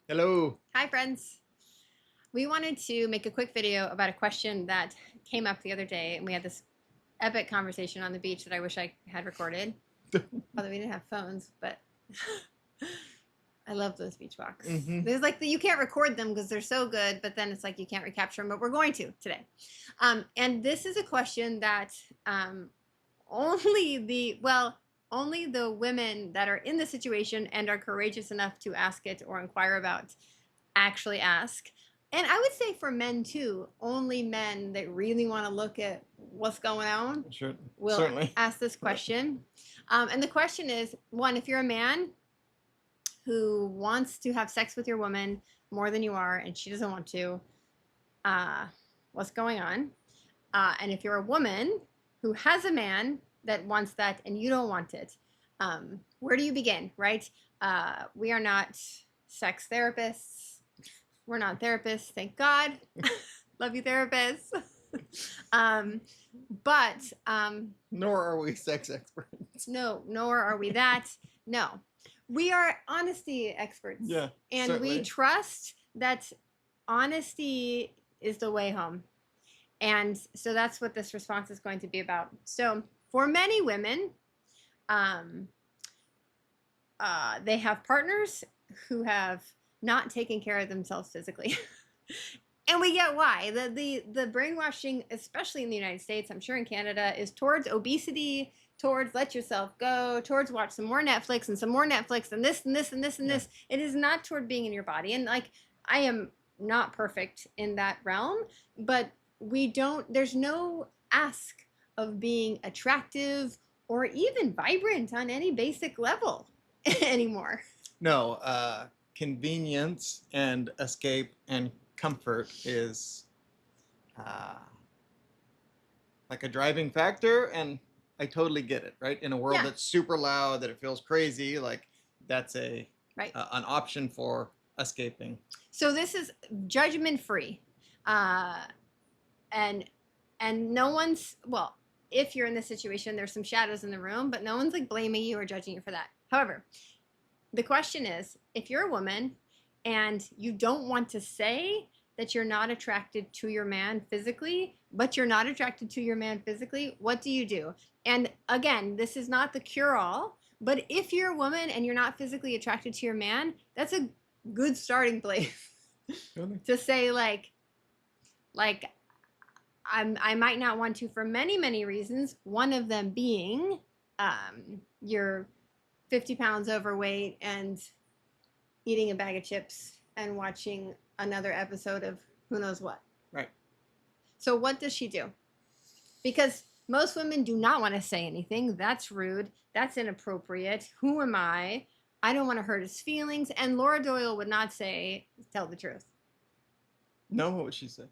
Hello. Hi, friends. We wanted to make a quick video about a question that came up the other day, and we had this epic conversation on the beach that I wish I had recorded. Although we didn't have phones, but I love those beach walks. Mhm. There's like you can't record them because they're so good, but then it's like you can't recapture them. But we're going to today, and this is a question that only the women that are in the situation and are courageous enough to ask it or inquire about actually ask. And I would say for men too, only men that really want to look at what's going on Sure. will Certainly. ask this question. And the question is one, if you're a man who wants to have sex with your woman more than you are and she doesn't want to, what's going on? And if you're a woman who has a man that wants that and you don't want it, where do you begin, right? We are not sex therapists. We're not therapists, thank God. Love you, therapists. But Nor are we sex experts. no, nor are we that. No, we are honesty experts. Yeah. And certainly. we trust that honesty is the way home. And so that's what this response is going to be about. So for many women, they have partners who have not taken care of themselves physically. And we get why. The brainwashing, especially in the United States, I'm sure in Canada, is towards obesity, towards let yourself go, towards watch some more Netflix and some more Netflix and this and this and this and this. It is not toward being in your body. And like I am not perfect in that realm, but there's no ask of being attractive or even vibrant on any basic level anymore. No. Convenience and escape and comfort is like a driving factor, and I totally get it. Right, in a world Yeah. that's super loud, that it feels crazy, like that's Right. An option for escaping. So this is judgment free, and no one's if you're in this situation, there's some shadows in the room, but no one's like blaming you or judging you for that. However, the question is, if you're a woman and you don't want to say that you're not attracted to your man physically, but you're not attracted to your man physically, what do you do? And again, this is not the cure-all, but if you're a woman and you're not physically attracted to your man, that's a good starting place Really? to say like I might not want to for many, many reasons. One of them being you're 50 pounds overweight and eating a bag of chips and watching another episode of who knows what. Right. So what does she do? Because most women do not want to say anything. That's rude. That's inappropriate. Who am I? I don't want to hurt his feelings. And Laura Doyle would not say, tell the truth. No, what would she say?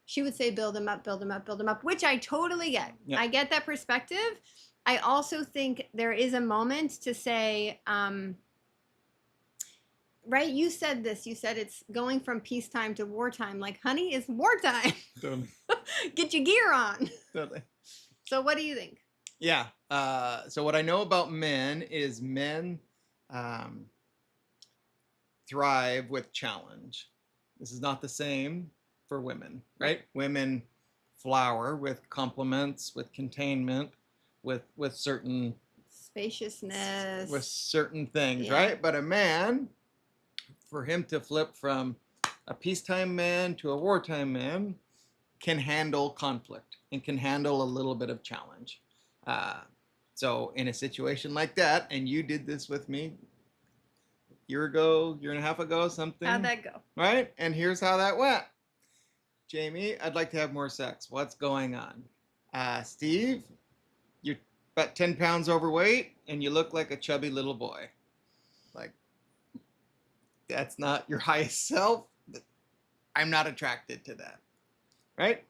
She would say, build him up, build him up, build him up, which I totally get. Yeah. I get that perspective. I also think there is a moment to say, right? You said this. You said it's going from peacetime to wartime. Like, honey, it's wartime. Totally. Get your gear on. Totally. So what do you think? Yeah. So what I know about men is men thrive with challenge. This is not the same for women, right? Women flower with compliments, with containment, with certain spaciousness, with certain things, Yeah. right? But a man, for him to flip from a peacetime man to a wartime man, can handle conflict and can handle a little bit of challenge. So in a situation like that, and you did this with me year and a half ago, something. How'd that go? Right? And here's how that went. Jamie, I'd like to have more sex. What's going on? Steve, you're about 10 pounds overweight and you look like a chubby little boy. Like, that's not your highest self. I'm not attracted to that. Right?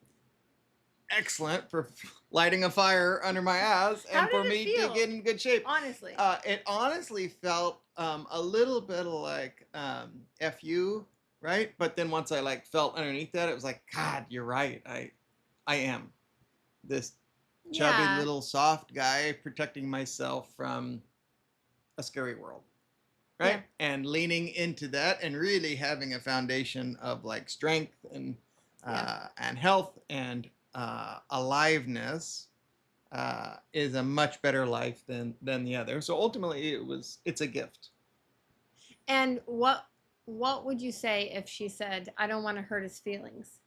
Excellent for lighting a fire under my ass and for me to get in good shape. Honestly. It honestly felt a little bit like F you, right? But then once I like felt underneath that, it was like, God, you're right. I am this chubby little soft guy protecting myself from a scary world. right? Yeah. And leaning into that and really having a foundation of like strength and health and aliveness is a much better life than the other. So ultimately, it's a gift. And what would you say if she said, "I don't want to hurt his feelings"?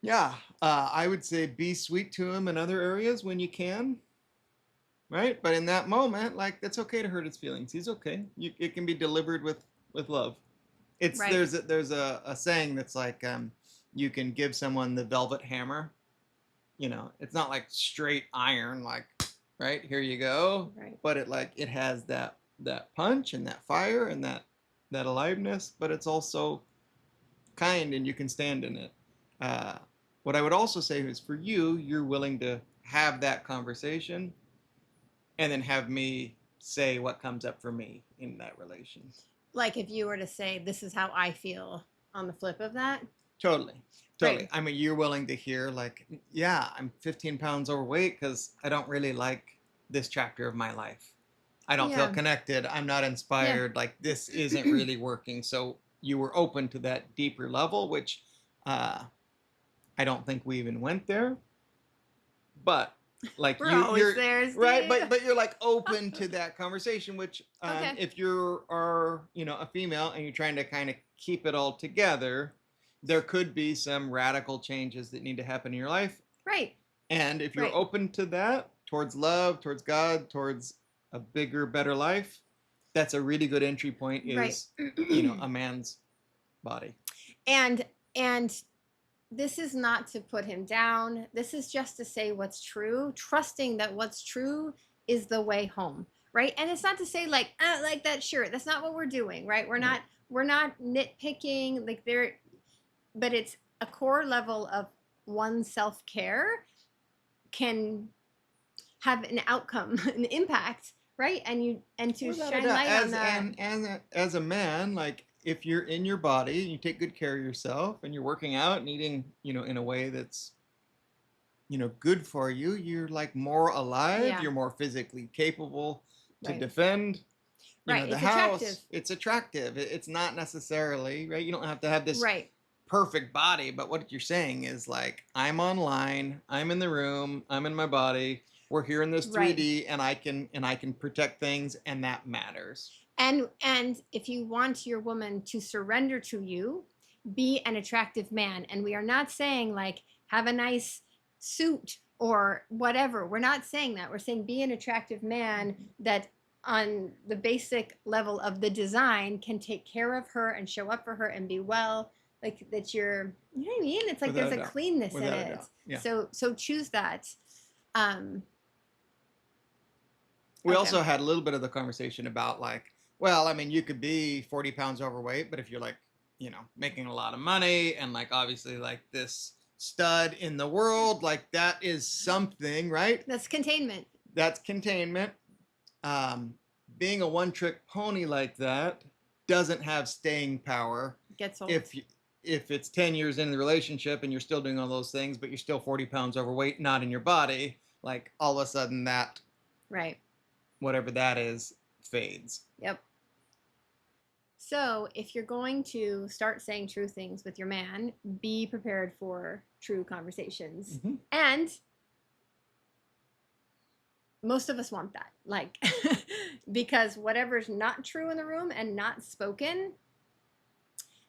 Yeah, I would say be sweet to him in other areas when you can, right? But in that moment, like that's okay to hurt his feelings. He's okay. It can be delivered with love. It's Right. there's a saying that's like you can give someone the velvet hammer. It's not like straight iron, like right here you go, Right. but it has that punch and that fire and that aliveness, but it's also kind and you can stand in it. Uh, what I would also say is for you, you're willing to have that conversation and then have me say what comes up for me in that relation. Like if you were to say, "This is how I feel," on the flip of that. Totally. Right. I mean, you're willing to hear, like, yeah, I'm 15 pounds overweight because I don't really like this chapter of my life. I don't feel Yeah. connected. I'm not inspired. Like, this isn't really working. So you were open to that deeper level, which I don't think we even went there. But like We're you're always there, right, Steve. but you're like open to that conversation, which Okay. if you're a female and you're trying to kind of keep it all together, there could be some radical changes that need to happen in your life. Right. And if you're Right. open to that, towards love, towards God, towards a bigger, better life, that's a really good entry point. Is Right. a man's body. And this is not to put him down. This is just to say what's true, trusting that what's true is the way home, right? And it's not to say like that shirt. That's not what we're doing, right? We're not nitpicking like there, but it's a core level of one self-care can have an outcome, an impact, right? And to Without a shine doubt, light on that. as a man, like if you're in your body and you take good care of yourself and you're working out and eating, in a way that's, good for you, you're like more alive, Yeah. you're more physically capable to Right. defend, Right. the It's house. attractive. It's attractive. It's not necessarily, right? You don't have to have this Right. perfect body, but what you're saying is like I'm online, I'm in the room, I'm in my body. We're here in this Right. 3D and I can protect things and that matters. And if you want your woman to surrender to you, be an attractive man. And we are not saying like have a nice suit or whatever. We're not saying that. We're saying be an attractive man that on the basic level of the design can take care of her and show up for her and be well. Like that you know what I mean? It's like Without there's a a doubt. cleanness Without in a it. doubt. Yeah. So choose that. We Okay. also had a little bit of the conversation about like, well, I mean, you could be 40 pounds overweight, but if you're like, making a lot of money and like obviously like this stud in the world, like that is something, right? That's containment. That's containment. Being a one-trick pony like that doesn't have staying power. Gets old. If it's 10 years in the relationship and you're still doing all those things, but you're still 40 pounds overweight, not in your body, like all of a sudden that, right. whatever that is, fades. Yep. So if you're going to start saying true things with your man, be prepared for true conversations. Mm-hmm. And most of us want that, like, because whatever's not true in the room and not spoken,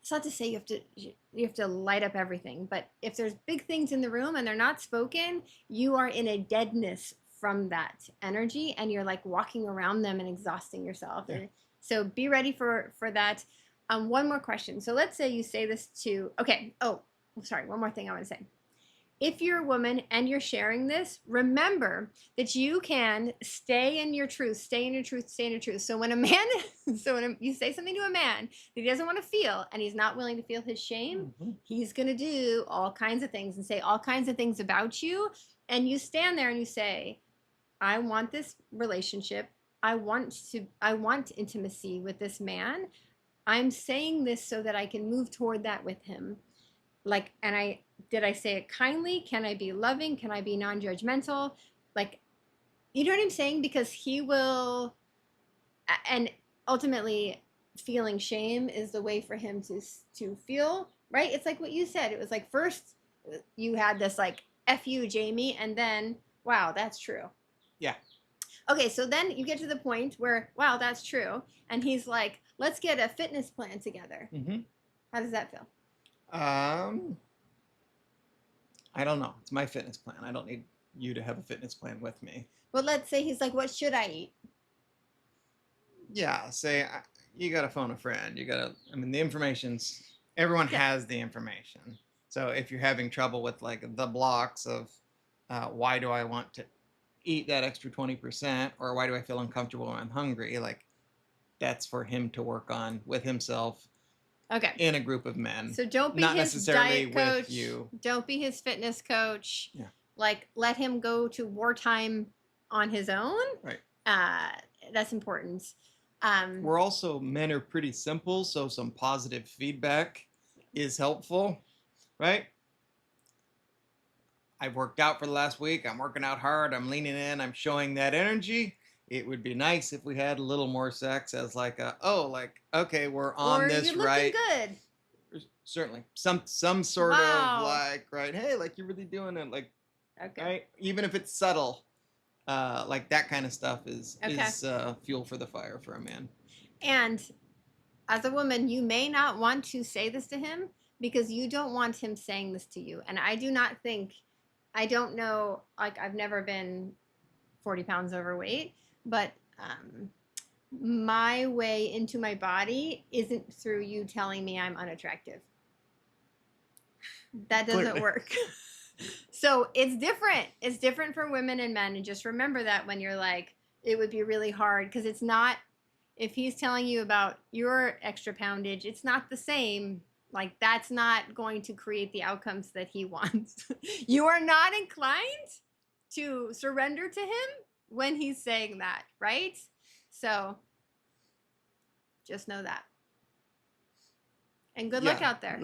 it's not to say you have to light up everything, but if there's big things in the room and they're not spoken, you are in a deadness from that energy and you're like walking around them and exhausting yourself. Yeah. So be ready for that. One more question. So let's say you say this to, okay. Oh, sorry. One more thing I want to say. If you're a woman and you're sharing this, remember that you can stay in your truth, stay in your truth, stay in your truth. So when a man, you say something to a man that he doesn't want to feel and he's not willing to feel his shame, he's going to do all kinds of things and say all kinds of things about you. And you stand there and you say, I want this relationship. I want intimacy with this man. I'm saying this so that I can move toward that with him. Like, and did I say it kindly? Can I be loving? Can I be non-judgmental? Like, you know what I'm saying? Because he will, and ultimately feeling shame is the way for him to feel, right? It's like what you said. It was like first you had this like F you, Jamie, and then wow, that's true. Yeah. Okay, so then you get to the point where wow, that's true, and he's like, let's get a fitness plan together. Mm-hmm. How does that feel? I don't know. It's my fitness plan. I don't need you to have a fitness plan with me. Well, let's say he's like, what should I eat? Yeah, say you got to phone a friend. You got to. I mean, the information's everyone Yeah. has the information. So if you're having trouble with like the blocks of why do I want to eat that extra 20%, or why do I feel uncomfortable when I'm hungry, like that's for him to work on with himself Okay. in a group of men. So don't be not his necessarily diet coach. with you. Don't be his fitness coach. Yeah. Like let him go to wartime on his own. Right. That's important. We're also men are pretty simple, so some positive feedback is helpful, right? I've worked out for the last week. I'm working out hard. I'm leaning in. I'm showing that energy. It would be nice if we had a little more sex as like okay, we're on or this you're looking right. good. Certainly, some sort Wow. of like right. Hey, like you're really doing it, like Okay. right. Even if it's subtle, like that kind of stuff is fuel for the fire for a man. And as a woman, you may not want to say this to him because you don't want him saying this to you. And I do not think, I don't know, like I've never been 40 pounds overweight, but my way into my body isn't through you telling me I'm unattractive. That doesn't Clearly. work. So it's different. It's different for women and men. And just remember that when you're like, it would be really hard because it's not, if he's telling you about your extra poundage, it's not the same. Like that's not going to create the outcomes that he wants. You are not inclined to surrender to him when he's saying that, right? So just know that. And good luck out there.